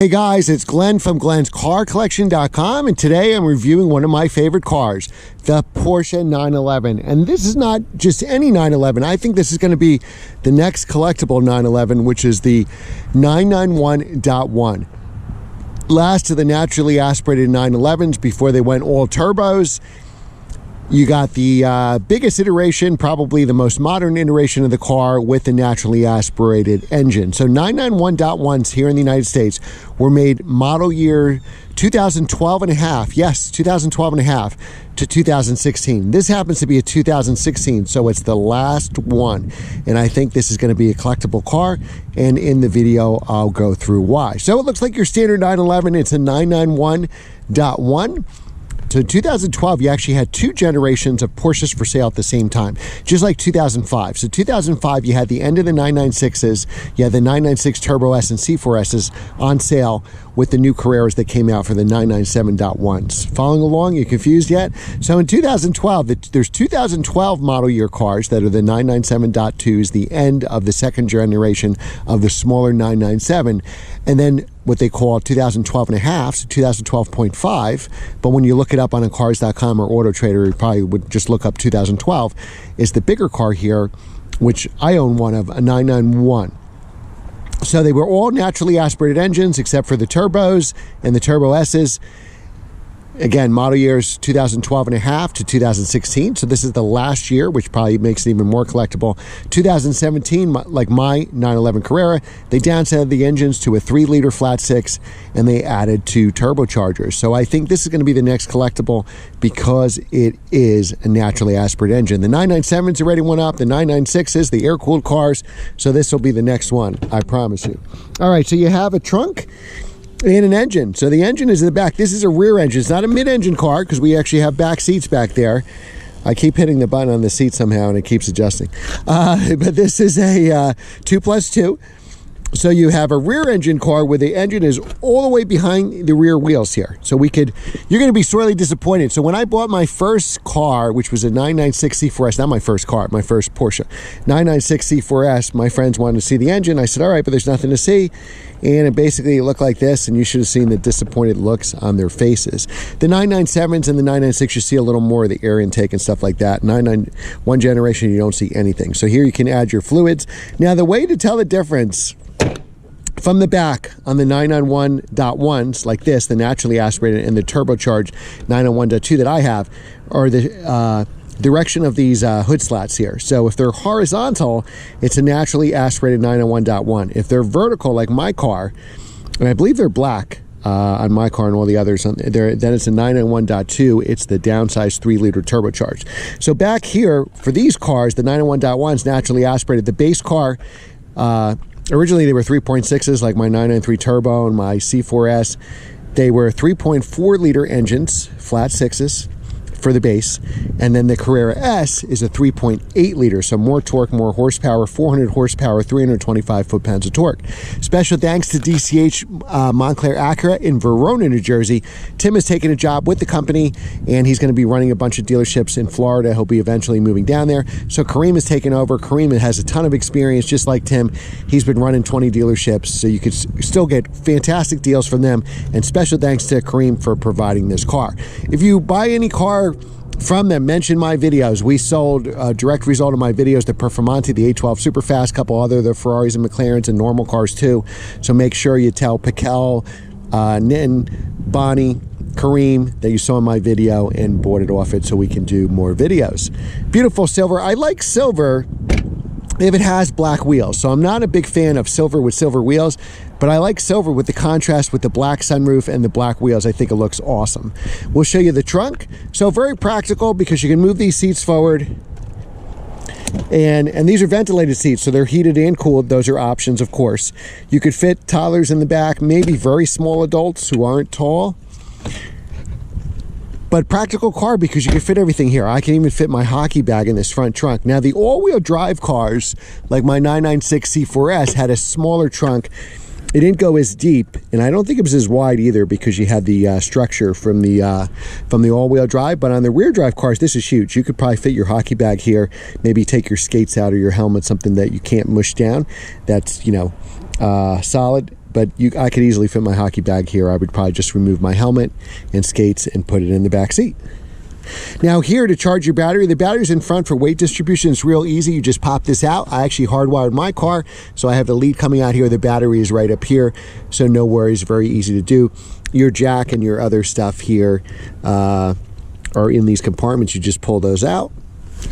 Hey guys, it's Glenn from glenscarcollection.com, and today I'm reviewing one of my favorite cars, the Porsche 911. And this is not just any 911. I think this is going to be the next collectible 911, which is the 991.1. Last of the naturally aspirated 911s before they went all turbos. You got the biggest iteration, probably the most modern iteration of the car with the naturally aspirated engine. So 991.1s here in the United States were made model year 2012 and a half. Yes, 2012 and a half to 2016. This happens to be a 2016, so it's the last one. And I think this is going to be a collectible car. And in the video, I'll go through why. So it looks like your standard 911. It's a 991.1. So in 2012, you actually had two generations of Porsches for sale at the same time, just like 2005. So 2005, you had the end of the 996s, you had the 996 Turbo S and C4Ss on sale with the new Carreras that came out for the 997.1s. Following along, you confused yet? So in 2012, there's 2012 model year cars that are the 997.2s, the end of the second generation of the smaller 997, and then what they call 2012 and a half, so 2012.5, but when you look it up on a cars.com or Auto Trader, you probably would just look up 2012, is the bigger car here, which I own one of, a 991. So they were all naturally aspirated engines except for the turbos and the Turbo S's. Again, model years 2012 and a half to 2016. So this is the last year, which probably makes it even more collectible. 2017, like my 911 Carrera, they downsized the engines to a 3-liter flat six and they added 2 turbochargers. So I think this is going to be the next collectible because it is a naturally aspirated engine. The 997's already went up, the 996s, the air-cooled cars. So this will be the next one, I promise you. All right, so you have a trunk and an engine. So the engine is in the back. This is a rear engine. It's not a mid-engine car because we actually have back seats back there. I keep hitting the button on the seat somehow and it keeps adjusting. But this is a 2+2. So you have a rear engine car where the engine is all the way behind the rear wheels here. So you're going to be sorely disappointed. So when I bought my first car, which was a 996 C4S, not my first car, my first Porsche, 996 C4S, my friends wanted to see the engine. I said, all right, but there's nothing to see. And it basically looked like this, and you should have seen the disappointed looks on their faces. The 997s and the 996, you see a little more of the air intake and stuff like that. 991 generation, you don't see anything. So here you can add your fluids. Now, the way to tell the difference from the back on the 991.1s like this, the naturally aspirated and the turbocharged 991.2 that I have, are the direction of these hood slats here. So if they're horizontal, it's a naturally aspirated 991.1. If they're vertical, like my car, and I believe they're black on my car and all the others, then it's a 991.2. It's the downsized 3-liter turbocharged. So back here, for these cars, the 991.1 is naturally aspirated. The base car, originally they were 3.6s like my 993 Turbo and my C4S. They were 3.4-liter engines, flat sixes, for the base, and then the Carrera S is a 3.8 liter, so more torque, more horsepower, 400 horsepower, 325 foot-pounds of torque. Special thanks to DCH Montclair Acura in Verona, New Jersey. Tim has taken a job with the company, and he's going to be running a bunch of dealerships in Florida. He'll be eventually moving down there. So Kareem has taken over. Kareem has a ton of experience, just like Tim. He's been running 20 dealerships, so you could still get fantastic deals from them, and special thanks to Kareem for providing this car. If you buy any car from them, mention my videos. We sold a direct result of my videos, the Performante, the 812 Superfast, a couple other, the Ferraris and McLarens and normal cars too. So make sure you tell Piquel, Nitin, Bonnie, Kareem that you saw in my video and bought it off it so we can do more videos. Beautiful silver. I like silver if it has black wheels. So I'm not a big fan of silver with silver wheels, but I like silver with the contrast with the black sunroof and the black wheels. I think it looks awesome. We'll show you the trunk. So very practical because you can move these seats forward. And these are ventilated seats, so they're heated and cooled. Those are options, of course. You could fit toddlers in the back, maybe very small adults who aren't tall. But practical car because you can fit everything here. I can even fit my hockey bag in this front trunk. Now, the all-wheel drive cars, like my 996 C4S, had a smaller trunk. It didn't go as deep, and I don't think it was as wide either because you had the structure from the all-wheel drive. But on the rear drive cars, this is huge. You could probably fit your hockey bag here, maybe take your skates out or your helmet, something that you can't mush down. That's, you know, solid. but I could easily fit my hockey bag here. I would probably just remove my helmet and skates and put it in the back seat. Now here to charge your battery, the battery's in front for weight distribution. It's real easy. You just pop this out. I actually hardwired my car, so I have the lead coming out here. The battery is right up here, so no worries, very easy to do. Your jack and your other stuff here are in these compartments. You just pull those out.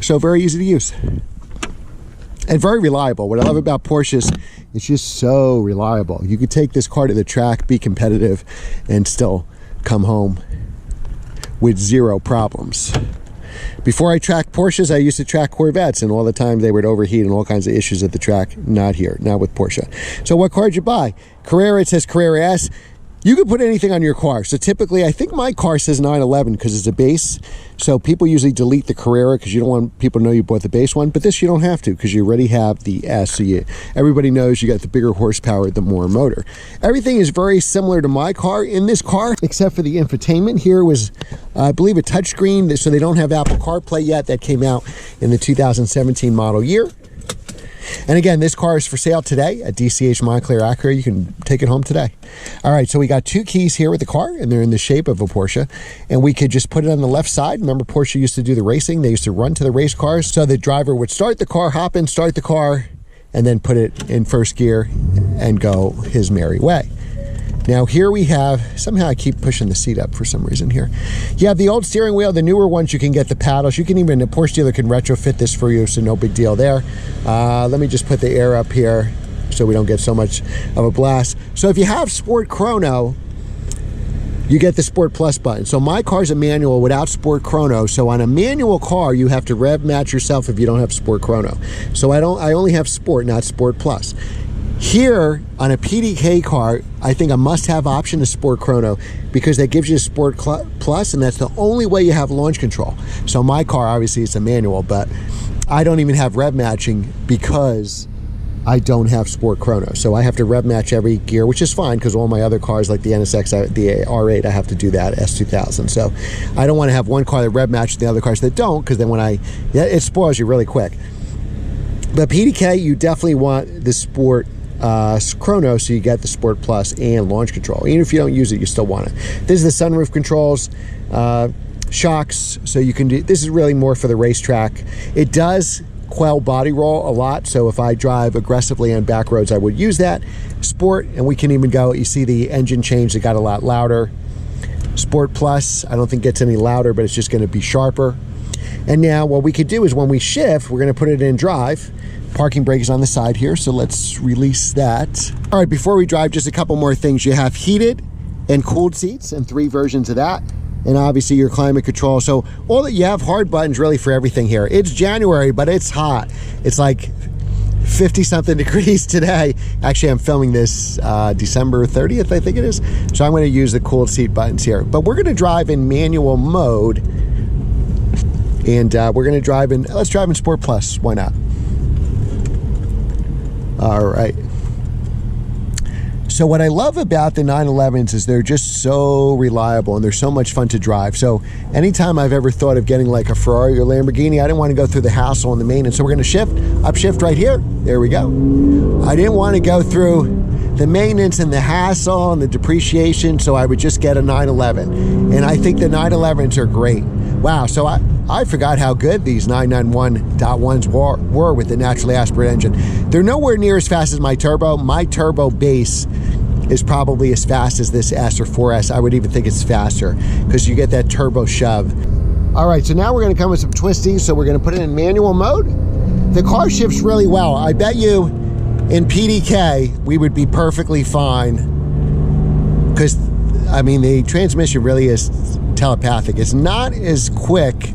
So very easy to use. And very reliable. What I love about Porsches, it's just so reliable. You could take this car to the track, be competitive, and still come home with zero problems. Before I tracked Porsches, I used to track Corvettes, and all the time they would overheat and all kinds of issues at the track. Not here, not with Porsche. So what car did you buy? Carrera, it says Carrera S. You can put anything on your car. So typically, I think my car says 911 because it's a base. So people usually delete the Carrera because you don't want people to know you bought the base one. But this you don't have to because you already have the S. So everybody knows you got the bigger horsepower, the more motor. Everything is very similar to my car in this car, except for the infotainment. Here was, I believe, a touchscreen. So they don't have Apple CarPlay yet. That came out in the 2017 model year. And again, this car is for sale today at DCH Montclair Acura. You can take it home today. All right, so we got two keys here with the car, and they're in the shape of a Porsche. And we could just put it on the left side. Remember, Porsche used to do the racing. They used to run to the race cars. So the driver would start the car, hop in, start the car, and then put it in first gear and go his merry way. Now here we have, somehow I keep pushing the seat up for some reason here. You have the old steering wheel. The newer ones, you can get the paddles. You can even, a Porsche dealer can retrofit this for you, so no big deal there. Let me just put the air up here so we don't get so much of a blast. So if you have Sport Chrono, you get the Sport Plus button. So my car's a manual without Sport Chrono. So on a manual car, you have to rev match yourself if you don't have Sport Chrono. So I only have Sport, not Sport Plus. Here, on a PDK car, I think a must-have option is Sport Chrono because that gives you Sport Plus, and that's the only way you have launch control. So my car, obviously, it's a manual, but I don't even have rev matching because I don't have Sport Chrono. So I have to rev match every gear, which is fine because all my other cars, like the NSX, the R8, I have to do that, S2000. So I don't want to have one car that rev matches the other cars that don't, because then it spoils you really quick. But PDK, you definitely want the Sport Chrono, so you get the Sport Plus and launch control. Even if you don't use it, you still want it. This is the sunroof controls, shocks, so you can do, this is really more for the racetrack. It does quell body roll a lot, so if I drive aggressively on back roads, I would use that. Sport, and we can even go, you see the engine change, it got a lot louder. Sport Plus, I don't think gets any louder, but it's just going to be sharper. And now what we could do is when we shift, we're going to put it in drive. Parking brake is on the side here, so let's release that. All right, before we drive, just a couple more things. You have heated and cooled seats and 3 versions of that. And obviously your climate control. So all that you have hard buttons really for everything here. It's January, but it's hot. It's like 50 something degrees today. Actually, I'm filming this December 30th, I think it is. So I'm going to use the cooled seat buttons here. But we're going to drive in manual mode. And we're going to drive in, let's drive in Sport Plus. Why not? All right. So what I love about the 911s is they're just so reliable and they're so much fun to drive. So anytime I've ever thought of getting like a Ferrari or Lamborghini, I didn't want to go through the hassle and the maintenance. So we're going to upshift right here. There we go. I didn't want to go through the maintenance and the hassle and the depreciation, so I would just get a 911. And I think the 911s are great. Wow, so I forgot how good these 991.1s were with the naturally aspirated engine. They're nowhere near as fast as my turbo. My turbo base is probably as fast as this S or 4S. I would even think it's faster because you get that turbo shove. All right, so now we're going to come with some twisties. So we're going to put it in manual mode. The car shifts really well. I bet you in PDK we would be perfectly fine because, I mean, the transmission really is telepathic. It's not as quick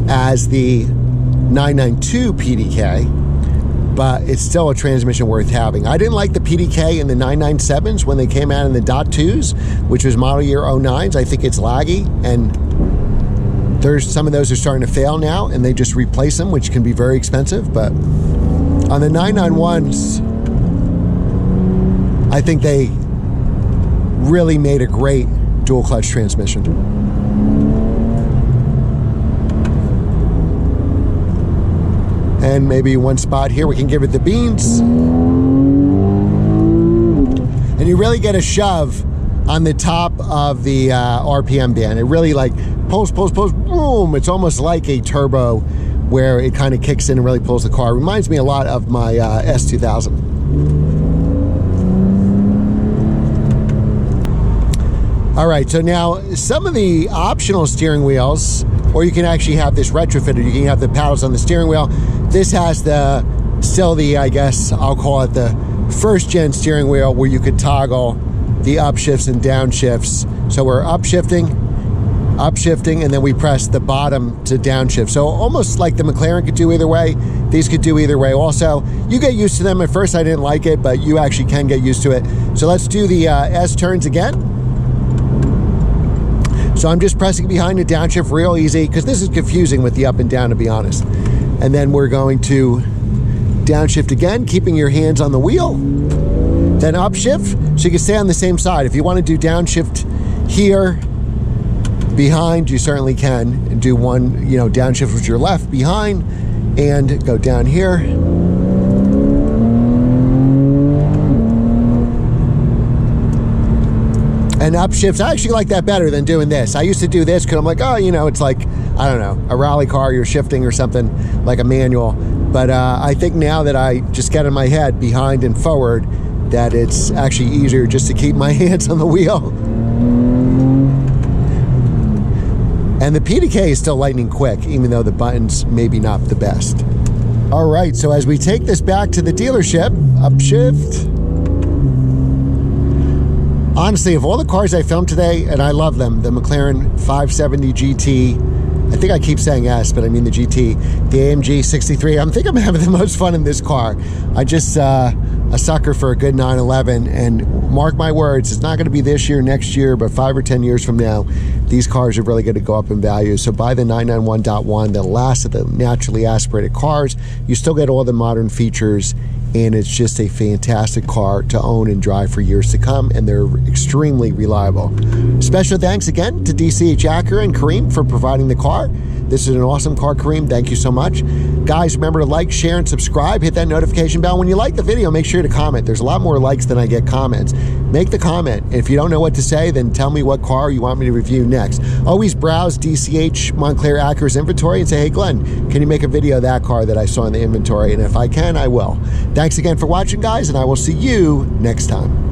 as the 992 PDK, but it's still a transmission worth having. I didn't like the PDK in the 997s when they came out in the .2s, which was model year 09s. I think it's laggy, and there's some of those are starting to fail now, and they just replace them, which can be very expensive. But on the 991s, I think they really made a great dual clutch transmission. And maybe one spot here we can give it the beans. And you really get a shove on the top of the RPM band. It really like pulls, boom. It's almost like a turbo where it kind of kicks in and really pulls the car. It reminds me a lot of my S2000. All right, so now some of the optional steering wheels, or you can actually have this retrofitted. You can have the paddles on the steering wheel. This has still the, I guess I'll call it the first gen steering wheel, where you could toggle the upshifts and downshifts. So we're upshifting, and then we press the bottom to downshift. So almost like the McLaren could do either way, these could do either way also. You get used to them. At first I didn't like it, but you actually can get used to it. So let's do the S turns again. So I'm just pressing behind the downshift real easy, because this is confusing with the up and down, to be honest. And then we're going to downshift again, keeping your hands on the wheel. Then upshift, so you can stay on the same side. If you want to do downshift here, behind, you certainly can. And do one, downshift with your left behind, and go down here. And upshifts, I actually like that better than doing this. I used to do this because I'm like, oh, it's like, I don't know, a rally car, you're shifting or something, like a manual. But I think now that I just get in my head behind and forward, that it's actually easier just to keep my hands on the wheel. And the PDK is still lightning quick, even though the buttons maybe not the best. All right, so as we take this back to the dealership, upshift. Honestly, of all the cars I filmed today, and I love them, the McLaren 570 GT, I think I keep saying S, but I mean the GT, the AMG 63, I think I'm having the most fun in this car. I just, a sucker for a good 911, and mark my words, it's not going to be this year, next year, but 5 or 10 years from now, these cars are really going to go up in value. So buy the 991.1, the last of the naturally aspirated cars. You still get all the modern features, and it's just a fantastic car to own and drive for years to come, and they're extremely reliable. Special thanks again to DCH Acura and Kareem for providing the car. This is an awesome car, Kareem. Thank you so much. Guys, remember to like, share, and subscribe. Hit that notification bell. When you like the video, make sure to comment. There's a lot more likes than I get comments. Make the comment. If you don't know what to say, then tell me what car you want me to review next. Always browse DCH Montclair Acura's inventory and say, hey, Glenn, can you make a video of that car that I saw in the inventory? And if I can, I will. Thanks again for watching, guys, and I will see you next time.